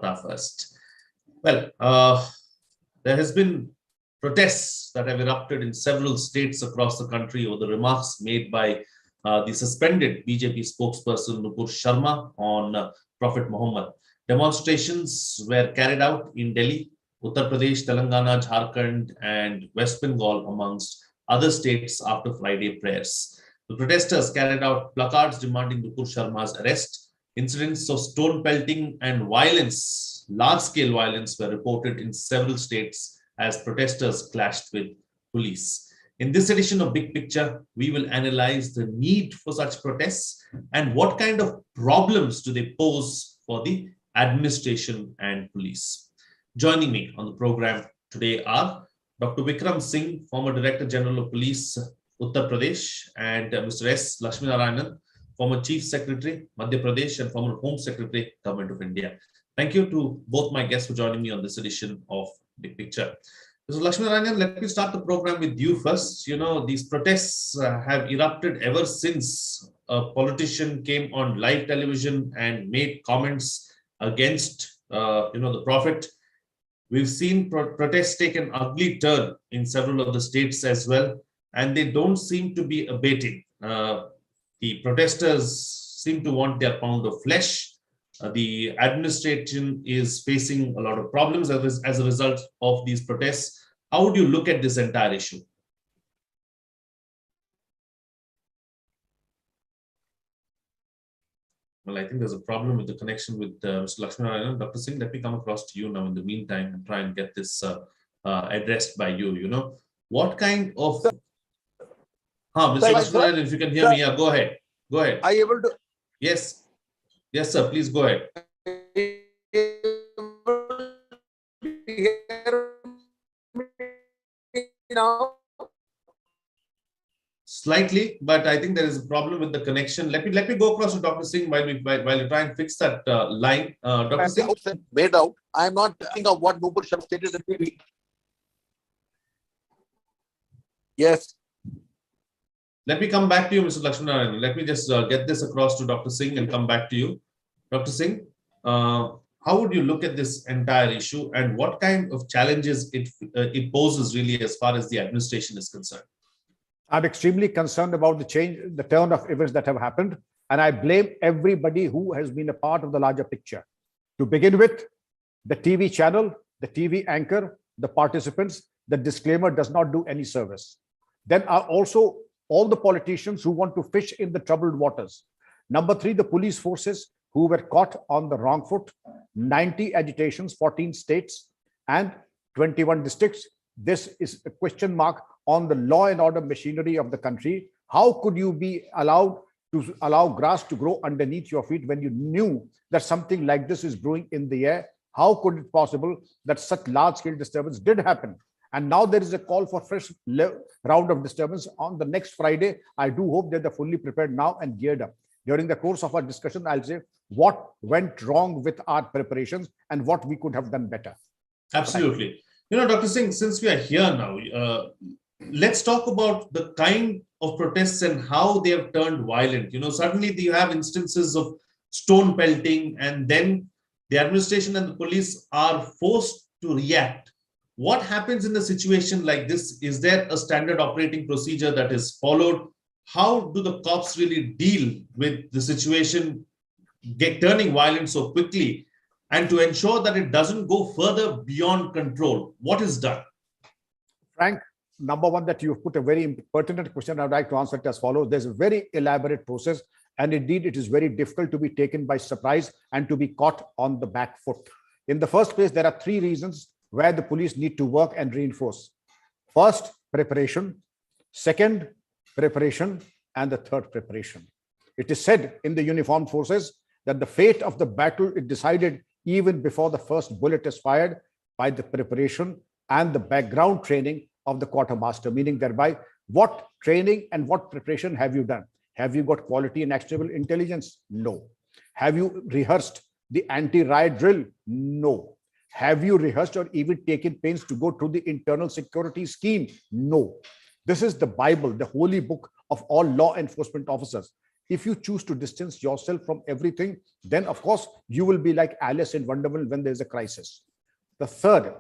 Bharata first. Well, there has been protests that have erupted in several states across the country over the remarks made by the suspended BJP spokesperson Nupur Sharma on Prophet Muhammad. Demonstrations were carried out in Delhi, Uttar Pradesh, Telangana, Jharkhand, and West Bengal, amongst other states, after Friday prayers. The protesters carried out placards demanding Nupur Sharma's arrest. Incidents of stone-pelting and violence, large-scale violence, were reported in several states as protesters clashed with police. In this edition of Big Picture, we will analyze the need for such protests and what kind of problems do they pose for the administration and police. Joining me on the program today are Dr. Vikram Singh, former Director General of Police, Uttar Pradesh, and Mr. S. Lakshminarayanan, former Chief Secretary, Madhya Pradesh, and former Home Secretary, Government of India. Thank you to both my guests for joining me on this edition of Big Picture. Mr. Lakshminarayanan, let me start the program with you first. You know, these protests have erupted ever since a politician came on live television and made comments against, the Prophet. We've seen protests take an ugly turn in several of the states as well, and they don't seem to be abating. The protesters seem to want their pound of flesh. The administration is facing a lot of problems as a result of these protests. How would you look at this entire issue? Well, I think there's a problem with the connection with Mr. Lakshminarayanan. Dr. Singh, let me come across to you now in the meantime and try and get this addressed by you. You know, what kind of... Mr. Lakshminarayanan, if you can hear me, yeah, go ahead. Go ahead. Are you able to? Yes. Yes, sir. Please go ahead. Now? Slightly, but I think there is a problem with the connection. Let me go across to Dr. Singh while you try and fix that line. Dr. Singh, made out. I'm not thinking of what Nupur Sharma stated in TV. Yes. Let me come back to you, Mr. Lakshminarayanan. Let me just get this across to Dr. Singh and come back to you. Dr. Singh, how would you look at this entire issue and what kind of challenges it poses really as far as the administration is concerned? I'm extremely concerned about the turn of events that have happened, and I blame everybody who has been a part of the larger picture. To begin with, the TV channel, the TV anchor, the participants, the disclaimer does not do any service. Then are also all the politicians who want to fish in the troubled waters. Number three, the police forces who were caught on the wrong foot, 90 agitations, 14 states and 21 districts. This is a question mark on the law and order machinery of the country. How could you be allowed to allow grass to grow underneath your feet when you knew that something like this is brewing in the air? How could it possible that such large-scale disturbance did happen? And now there is a call for fresh round of disturbance on the next Friday. I do hope that they're fully prepared now and geared up. During the course of our discussion, I'll say what went wrong with our preparations and what we could have done better. Absolutely. You know, Dr. Singh, since we are here now, let's talk about the kind of protests and how they have turned violent. You know, suddenly you have instances of stone pelting, and then the administration and the police are forced to react. What happens in a situation like this? Is there a standard operating procedure that is followed? How do the cops really deal with the situation turning violent so quickly, and to ensure that it doesn't go further beyond control? What is done? Frank, number one, that you've put a very pertinent question. I'd like to answer it as follows. There's a very elaborate process, and indeed it is very difficult to be taken by surprise and to be caught on the back foot. In the first place, there are three reasons where the police need to work and reinforce. First, preparation. Second, preparation. And the third, preparation. It is said in the uniformed forces that the fate of the battle is decided even before the first bullet is fired by the preparation and the background training of the quartermaster, meaning thereby what training and what preparation have you done? Have you got quality and actionable intelligence? No. Have you rehearsed the anti-riot drill? No. Have you rehearsed or even taken pains to go through the internal security scheme? No. This is the Bible, the holy book of all law enforcement officers. If you choose to distance yourself from everything, then of course you will be like Alice in Wonderland when there's a crisis. The third,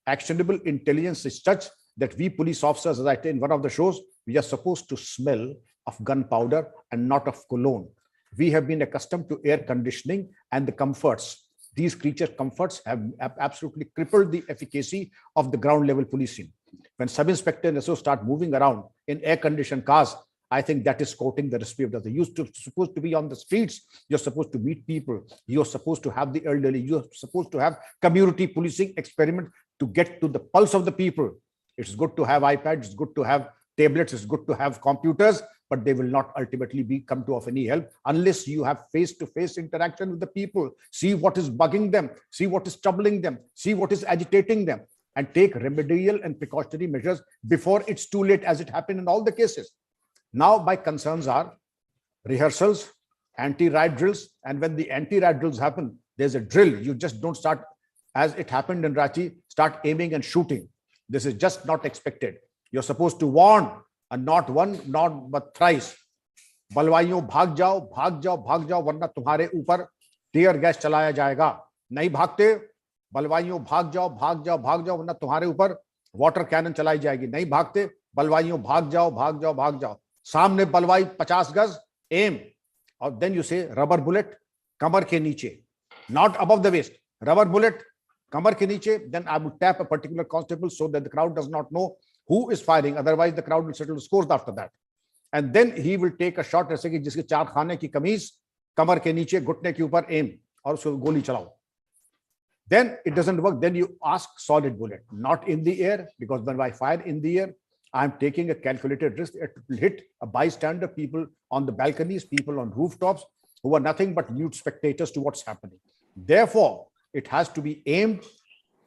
actionable intelligence is such that we police officers, as I said in one of the shows, we are supposed to smell of gunpowder and not of cologne. We have been accustomed to air conditioning and the comforts. These creature comforts have absolutely crippled the efficacy of the ground level policing. When sub-inspector and SO start moving around in air-conditioned cars, I think that is courting the recipe of the. You're supposed to be on the streets. You're supposed to meet people. You're supposed to have the elderly. You're supposed to have community policing experiment to get to the pulse of the people. It's good to have iPads. It's good to have tablets. It's good to have computers, but they will not ultimately come to of any help unless you have face-to-face interaction with the people. See what is bugging them. See what is troubling them. See what is agitating them, and take remedial and precautionary measures before it's too late, as it happened in all the cases. Now, my concerns are rehearsals, anti-riot drills, and when the anti-riot drills happen, there's a drill. You just don't start, as it happened in Ranchi, start aiming and shooting. This is just not expected. You're supposed to warn, and not one, not but thrice. बलवाइयों भाग जाओ, भाग जाओ, भाग जाओ, वरना तुम्हारे ऊपर tear gas चलाया जाएगा. नहीं भागते, बलवाइयों भाग जाओ, भाग जाओ, भाग जाओ, वरना तुम्हारे ऊपर वाटर कैनन चलाई जाएगी. नहीं भागते, बलवाइयों भाग जाओ, भाग जाओ, भाग जाओ. सामने बलवाई 50 गज, aim, और then you say rubber bullet, कमर के नीचे, not above the waist, rubber bullet, कमर के नीचे. Then I would tap a particular constable so that the crowd does not know who is firing. Otherwise, the crowd will settle the scores after that. And then he will take a shot ऐसे कि जिसके चार खाने की कमीज, कमर के नीचे, घुटने के ऊपर aim, और उसको गोली चलाओ. Then it doesn't work. Then you ask solid bullet, not in the air, because when I fire in the air, I'm taking a calculated risk. It will hit a bystander, people on the balconies, people on rooftops, who are nothing but mute spectators to what's happening. Therefore, it has to be aimed,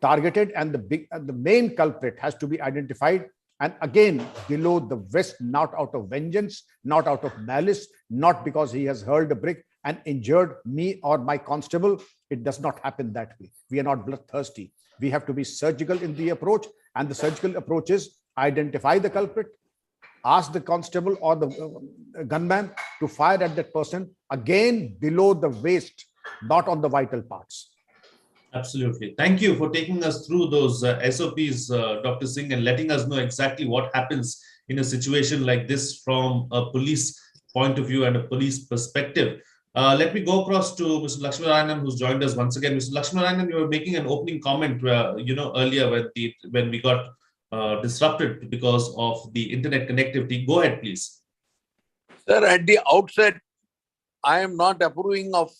targeted, and the main culprit has to be identified. And again, below the vest, not out of vengeance, not out of malice, not because he has hurled a brick and injured me or my constable. It does not happen that way. We are not bloodthirsty. We have to be surgical in the approach, and the surgical approach is identify the culprit, ask the constable or the gunman to fire at that person, again below the waist, not on the vital parts. Absolutely. Thank you for taking us through those SOPs, Dr. Singh, and letting us know exactly what happens in a situation like this from a police point of view and a police perspective. Let me go across to Mr. Lakshminarayanan, who's joined us once again. Mr. Lakshminarayanan, you were making an opening comment, earlier when we got disrupted because of the internet connectivity. Go ahead, please. Sir, at the outset, I am not approving of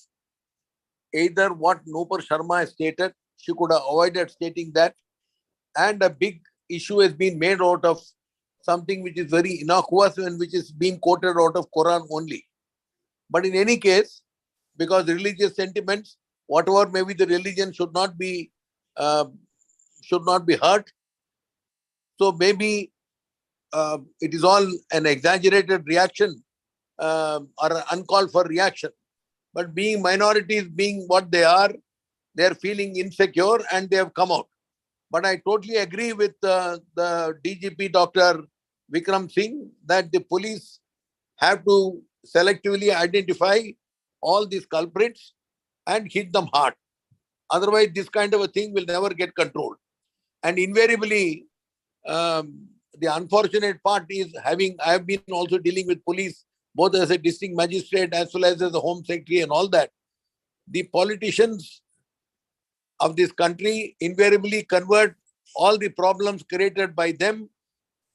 either what Nupur Sharma has stated. She could have avoided stating that. And a big issue has been made out of something which is very innocuous and which is being quoted out of Quran only. But in any case, because religious sentiments, whatever may be the religion, should not be hurt. So maybe it is all an exaggerated reaction or an uncalled for reaction. But being minorities, being what they are feeling insecure and they have come out. But I totally agree with the DGP, Dr. Vikram Singh, that the police have to selectively identify all these culprits and hit them hard. Otherwise, this kind of a thing will never get controlled. And invariably, the unfortunate part is I have been also dealing with police, both as a district magistrate as well as a home secretary and all that. The politicians of this country invariably convert all the problems created by them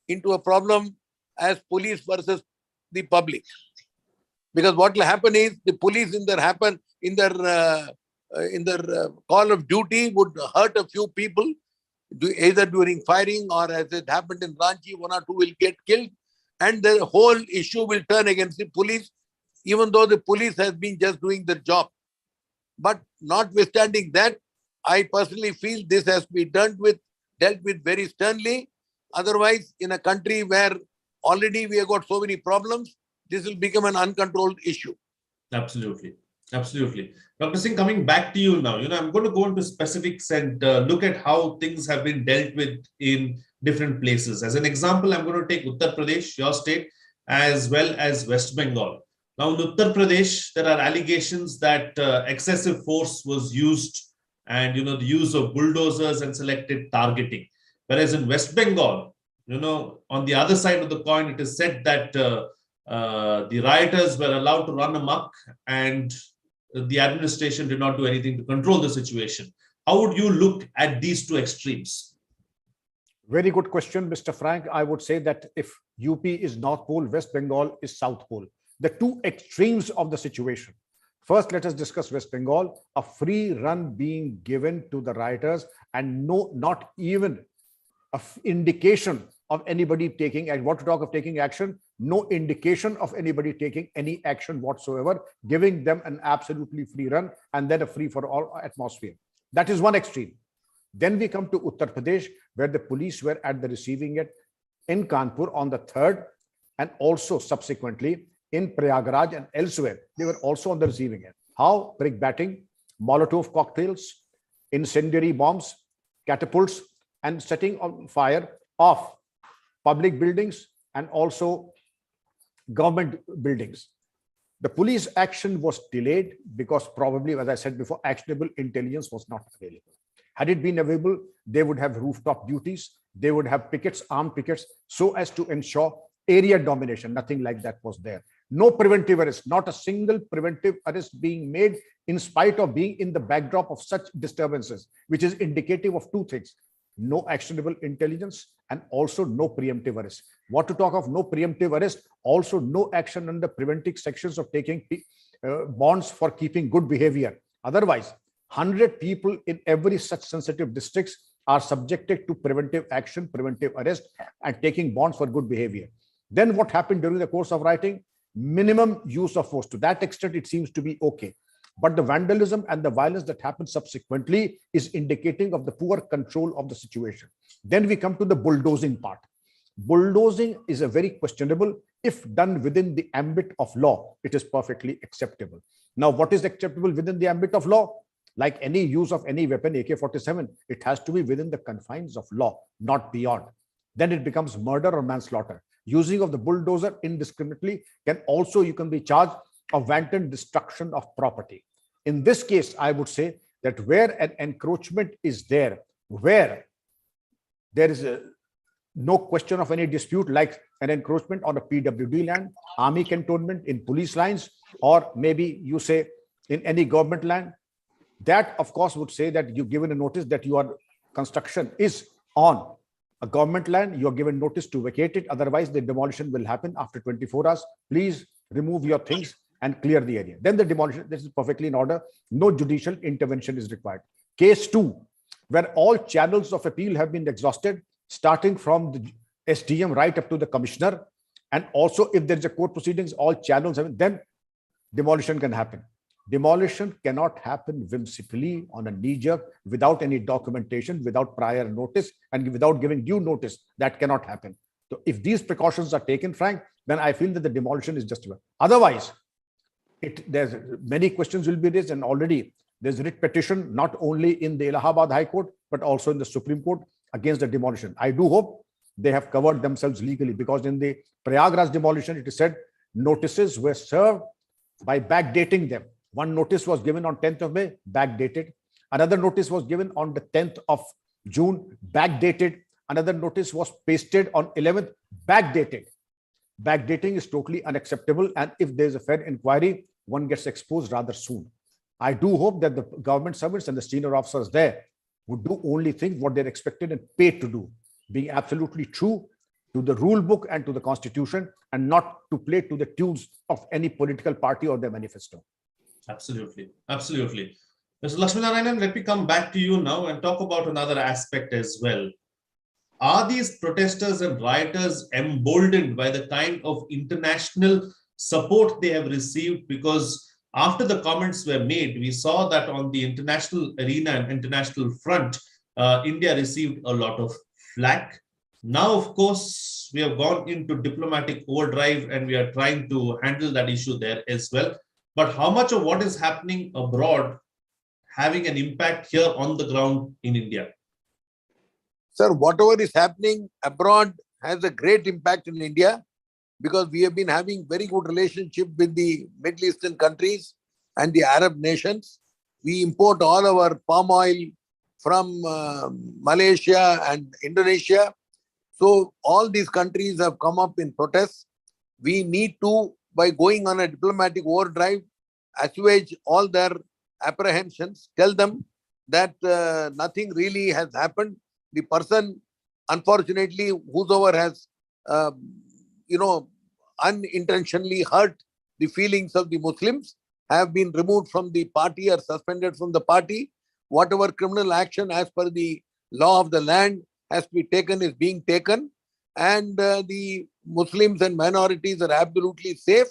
into a problem as police versus the public. Because what will happen is the police in their call of duty would hurt a few people, either during firing or as it happened in Ranchi, one or two will get killed, and the whole issue will turn against the police, even though the police has been just doing their job. But notwithstanding that, I personally feel this has to be dealt with very sternly. Otherwise, in a country where already we have got so many problems, this will become an uncontrolled issue. Absolutely. Absolutely. Dr. Singh, coming back to you now, I'm going to go into specifics and look at how things have been dealt with in different places. As an example, I'm going to take Uttar Pradesh, your state, as well as West Bengal. Now, in Uttar Pradesh, there are allegations that excessive force was used, and the use of bulldozers and selected targeting. Whereas in West Bengal, on the other side of the coin, it is said that the rioters were allowed to run amok, and the administration did not do anything to control the situation. How would you look at these two extremes? Very good question, Mr. Frank. I would say that if UP is North Pole, West Bengal is South Pole. The two extremes of the situation. First, let us discuss West Bengal, a free run being given to the rioters and not even an indication of anybody taking, and what to talk of taking action, no indication of anybody taking any action whatsoever, giving them an absolutely free run and then a free for all atmosphere. That is one extreme. Then we come to Uttar Pradesh, where the police were at the receiving end in Kanpur on the 3rd, and also subsequently in Prayagraj and elsewhere, they were also on the receiving end. How? Brick batting, Molotov cocktails, incendiary bombs, catapults, and setting on fire of public buildings and also government buildings. The police action was delayed because probably, as I said before, actionable intelligence was not available. Had it been available, they would have rooftop duties, they would have pickets, armed pickets, so as to ensure area domination. Nothing like that was there. No preventive arrest, not a single preventive arrest being made in spite of being in the backdrop of such disturbances, which is indicative of two things: no actionable intelligence and also no preemptive arrest. What to talk of no preemptive arrest? Also no action under preventive sections of taking bonds for keeping good behavior. Otherwise, 100 people in every such sensitive districts are subjected to preventive action, preventive arrest, and taking bonds for good behavior. Then what happened during the course of rioting? Minimum use of force. To that extent, it seems to be okay. But the vandalism and the violence that happened subsequently is indicating of the poor control of the situation. Then we come to the bulldozing part. Bulldozing is a very questionable. If done within the ambit of law, it is perfectly acceptable. Now, what is acceptable within the ambit of law? Like any use of any weapon, AK-47, it has to be within the confines of law, not beyond. Then it becomes murder or manslaughter. Using of the bulldozer indiscriminately you can be charged of wanton destruction of property. In this case, I would say that where an encroachment is there, where there is no question of any dispute, like an encroachment on a PWD land, army cantonment, in police lines, or maybe you say in any government land, that of course would say that you've given a notice that your construction is on a government land, you are given notice to vacate it. Otherwise, the demolition will happen after 24 hours. Please remove your things and clear the area. Then the demolition, this is perfectly in order. No judicial intervention is required. Case 2, where all channels of appeal have been exhausted, starting from the SDM right up to the commissioner. And also if there is a court proceedings, all channels have, then demolition can happen. Demolition cannot happen whimsically on a knee-jerk, without any documentation, without prior notice, and without giving due notice. That cannot happen. So if these precautions are taken, Frank, then I feel that the demolition is justified. Otherwise, there's many questions will be raised, and already there's writ petition not only in the Allahabad High Court, but also in the Supreme Court against the demolition. I do hope they have covered themselves legally, because in the Prayagraj demolition, it is said notices were served by backdating them. One notice was given on 10th of May, backdated. Another notice was given on the 10th of June, backdated. Another notice was pasted on 11th, backdated. Backdating is totally unacceptable. And if there's a fair inquiry, one gets exposed rather soon. I do hope that the government servants and the senior officers there would do only things what they're expected and paid to do, being absolutely true to the rule book and to the constitution, and not to play to the tunes of any political party or their manifesto. Absolutely. Absolutely. Mr. Lakshminarayanan, let me come back to you now and talk about another aspect as well. Are these protesters and rioters emboldened by the kind of international support they have received? Because after the comments were made, we saw that on the international arena and international front, India received a lot of flack. Now, of course, we have gone into diplomatic overdrive and we are trying to handle that issue there as well. But how much of what is happening abroad having an impact here on the ground in India? Sir, whatever is happening abroad has a great impact in India. because we have been having very good relationship with the Middle Eastern countries and the Arab nations. We import all our palm oil from Malaysia and Indonesia. So all these countries have come up in protest. We need to, by going on a diplomatic overdrive, assuage all their apprehensions, tell them that nothing really has happened. The person, unfortunately, whosoever has, unintentionally hurt the feelings of the Muslims, have been removed from the party or suspended from the party. Whatever criminal action as per the law of the land has to be taken is being taken. And the Muslims and minorities are absolutely safe.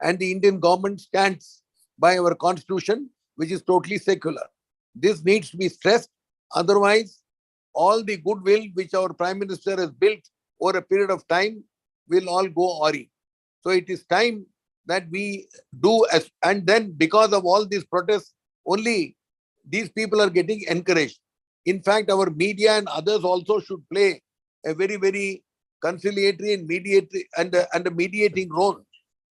And the Indian government stands by our constitution, which is totally secular. This needs to be stressed. Otherwise, all the goodwill which our Prime Minister has built over a period of time will all go awry. So it is time that we do as, and then because of all these protests, only these people are getting encouraged. In fact, our media and others also should play a very, very conciliatory and a mediating role.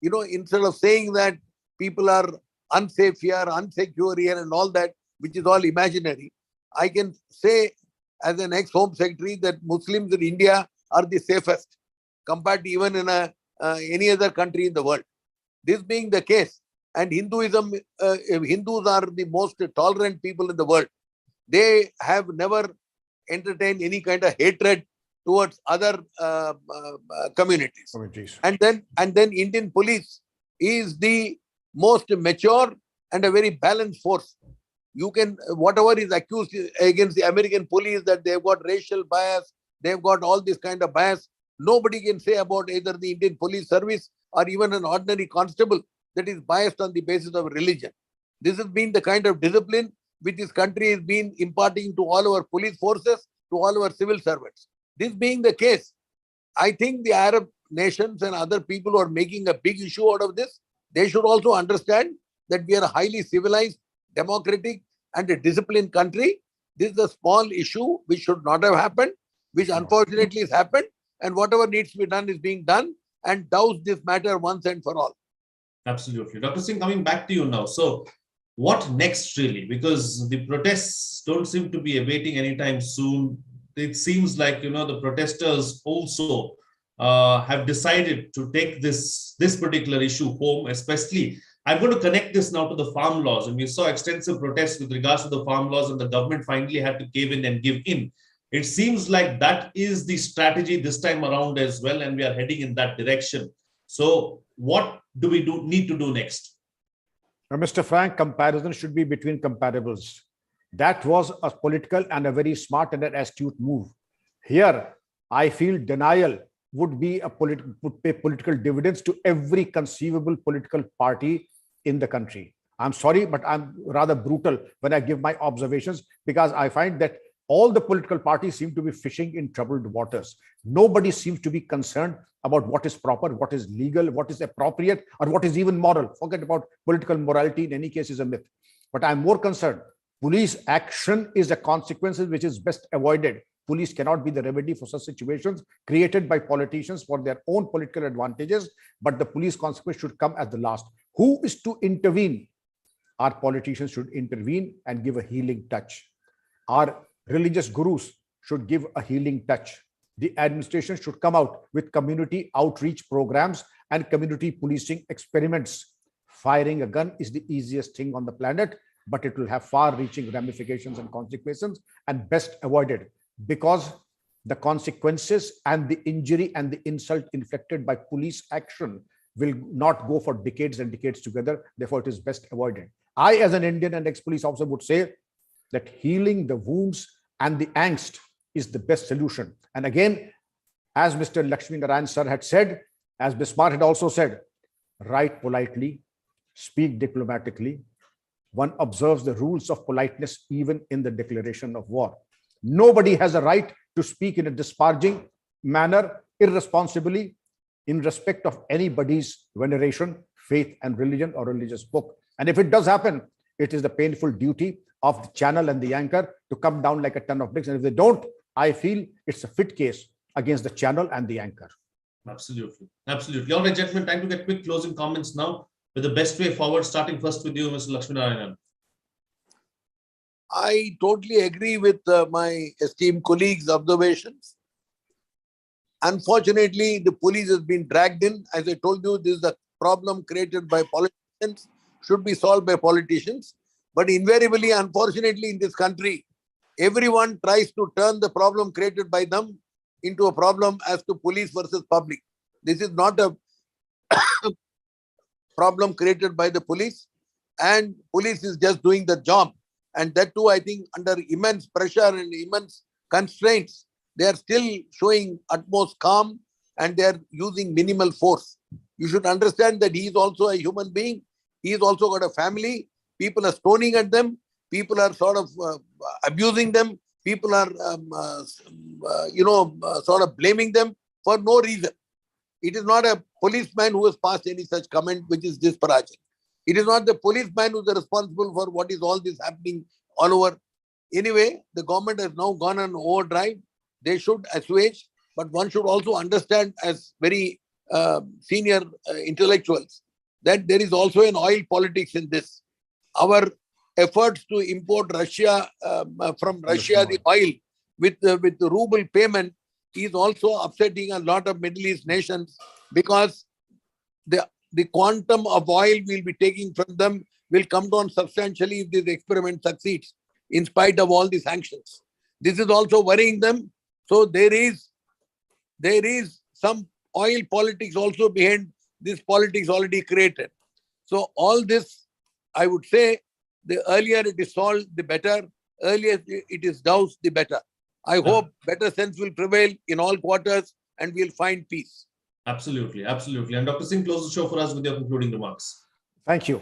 Instead of saying that people are unsafe here, unsecure here, and all that, which is all imaginary, I can say as an ex-Home Secretary that Muslims in India are the safest compared to even in any other country in the world. This being the case, and Hindus are the most tolerant people in the world. They have never entertained any kind of hatred towards other communities. And then Indian police is the most mature and a very balanced force. You can, whatever is accused against the American police that they've got racial bias, they've got all this kind of bias, nobody can say about either the Indian police service or even an ordinary constable that is biased on the basis of religion. This has been the kind of discipline which this country has been imparting to all our police forces, to all our civil servants. This being the case, I think the Arab nations and other people who are making a big issue out of this, they should also understand that we are a highly civilized, democratic and a disciplined country. This is a small issue which should not have happened, which unfortunately has happened, and whatever needs to be done is being done, and douse this matter once and for all. Absolutely. Dr. Singh, coming back to you now. So what next really? Because the protests don't seem to be abating anytime soon. It seems like, the protesters also have decided to take this particular issue home, especially. I'm going to connect this now to the farm laws. And we saw extensive protests with regards to the farm laws, and the government finally had to cave in and give in. It seems like that is the strategy this time around as well, and we are heading in that direction. So what do we need to do next? Now, Mr. Frank, comparison should be between comparables. That was a political and a very smart and an astute move. Here, I feel denial would pay political dividends to every conceivable political party in the country. I'm sorry, but I'm rather brutal when I give my observations, because I find that all the political parties seem to be fishing in troubled waters. Nobody seems to be concerned about what is proper, what is legal, what is appropriate, or what is even moral. Forget about political morality. In any case, is a myth. But I'm more concerned. Police action is a consequence which is best avoided. Police cannot be the remedy for such situations created by politicians for their own political advantages, but the police consequence should come at the last. Who is to intervene? Our politicians should intervene and give a healing touch. Our religious gurus should give a healing touch. The administration should come out with community outreach programs and community policing experiments. Firing a gun is the easiest thing on the planet, but it will have far-reaching ramifications and consequences, and best avoided, because the consequences and the injury and the insult inflicted by police action will not go for decades and decades together. Therefore, it is best avoided. I, as an Indian and ex-police officer, would say that healing the wounds and the angst is the best solution. And again, as Mr. Lakshminarayanan sir had said, as Bismarck had also said, write politely, speak diplomatically. One observes the rules of politeness even in the declaration of war. Nobody has a right to speak in a disparaging manner, irresponsibly, in respect of anybody's veneration, faith and religion or religious book. And if it does happen, it is the painful duty of the channel and the anchor to come down like a ton of bricks. And if they don't, I feel it's a fit case against the channel and the anchor. Absolutely. Absolutely. All right, gentlemen, time to get quick closing comments now with the best way forward, starting first with you, Mr. Lakshminarayanan. I totally agree with my esteemed colleagues' observations. Unfortunately, the police has been dragged in. As I told you, this is a problem created by politicians, should be solved by politicians. But invariably, unfortunately, in this country, everyone tries to turn the problem created by them into a problem as to police versus public. This is not a problem created by the police, and police is just doing the job. And that too, I think, under immense pressure and immense constraints, they are still showing utmost calm and they are using minimal force. You should understand that he is also a human being. He has also got a family. People are stoning at them. People are sort of abusing them. People are, sort of blaming them for no reason. It is not a policeman who has passed any such comment which is disparaging. It is not the policeman who is responsible for what is all this happening all over. Anyway, the government has now gone on overdrive. They should assuage, but one should also understand as very senior intellectuals that there is also an oil politics in this. Our efforts to import Russia from Russia the oil with the ruble payment is also upsetting a lot of Middle East nations, because the quantum of oil we'll be taking from them will come down substantially if this experiment succeeds, in spite of all the sanctions. This is also worrying them. So there is some oil politics also behind this politics already created. So all this, I would say, the earlier it is solved, the better. Earlier it is doused, the better. I hope better sense will prevail in all quarters and we'll find peace. Absolutely, absolutely. And Dr. Singh, close the show for us with your concluding remarks. Thank you.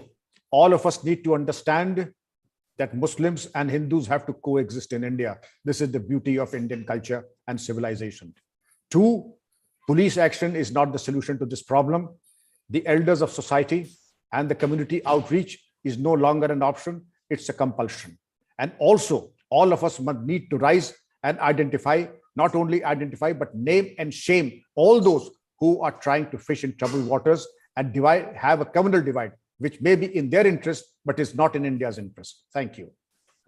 All of us need to understand that Muslims and Hindus have to coexist in India. This is the beauty of Indian culture and civilization. 2, police action is not the solution to this problem. The elders of society and the community outreach is no longer an option, it's a compulsion. And also, all of us must need to rise and identify, not only identify, but name and shame all those who are trying to fish in troubled waters and have a communal divide, which may be in their interest, but is not in India's interest. Thank you.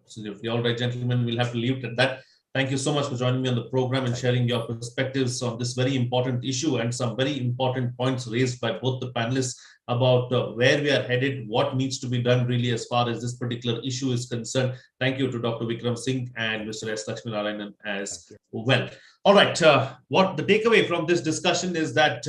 Absolutely. All right, gentlemen, we'll have to leave it at that. Thank you so much for joining me on the program and sharing your perspectives on this very important issue and some very important points raised by both the panelists about where we are headed, what needs to be done really as far as this particular issue is concerned. Thank you to Dr. Vikram Singh and Mr. S. Lakshminarayanan as well. All right, what the takeaway from this discussion is that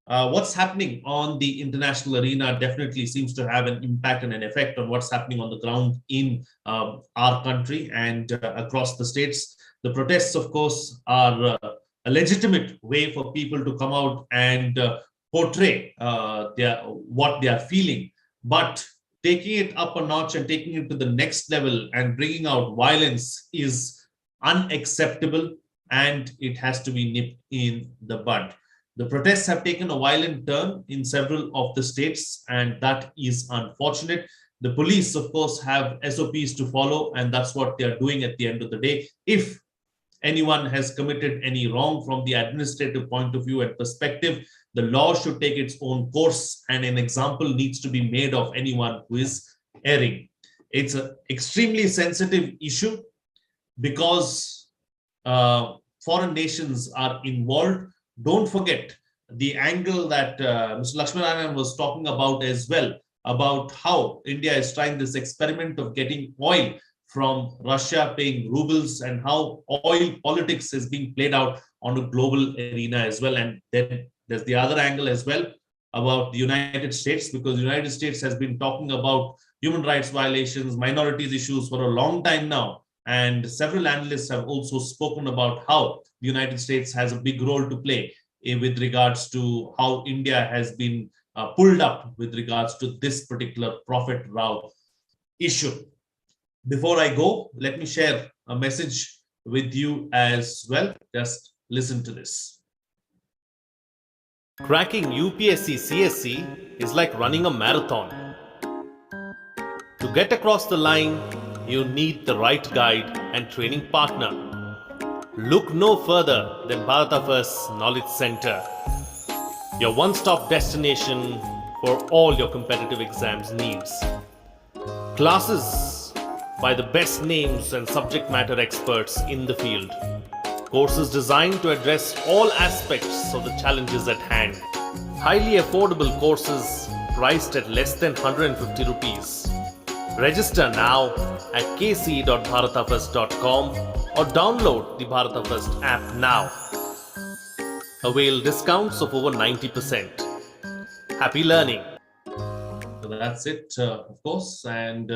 what's happening on the international arena definitely seems to have an impact and an effect on what's happening on the ground in our country and across the states. The protests, of course, are a legitimate way for people to come out and portray what they are feeling. But taking it up a notch and taking it to the next level and bringing out violence is unacceptable, and it has to be nipped in the bud. The protests have taken a violent turn in several of the states, and that is unfortunate. The police, of course, have SOPs to follow, and that's what they are doing at the end of the day. If anyone has committed any wrong from the administrative point of view and perspective, the law should take its own course, and an example needs to be made of anyone who is erring. It's an extremely sensitive issue because foreign nations are involved. Don't forget the angle that Mr. Lakshminarayanan was talking about as well, about how India is trying this experiment of getting oil from Russia, paying rubles, and how oil politics is being played out on a global arena as well. And then there's the other angle as well about the United States, because the United States has been talking about human rights violations, minorities issues for a long time now. And several analysts have also spoken about how the United States has a big role to play with regards to how India has been pulled up with regards to this particular Prophet Rao issue. Before I go, let me share a message with you as well. Just listen to this. Cracking UPSC CSC is like running a marathon. To get across the line, you need the right guide and training partner. Look no further than Bharata Knowledge Center. your one-stop destination for all your competitive exams needs. Classes by the best names and subject matter experts in the field. Courses designed to address all aspects of the challenges at hand. Highly affordable courses priced at less than 150 rupees. Register now at kc.bharatafirst.com or download the Bharata First app now. Avail discounts of over 90%. Happy learning. So that's it, of course. And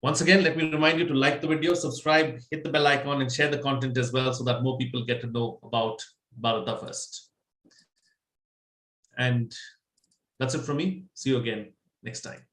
once again, let me remind you to like the video, subscribe, hit the bell icon, and share the content as well so that more people get to know about Bharata First. And that's it from me. See you again next time.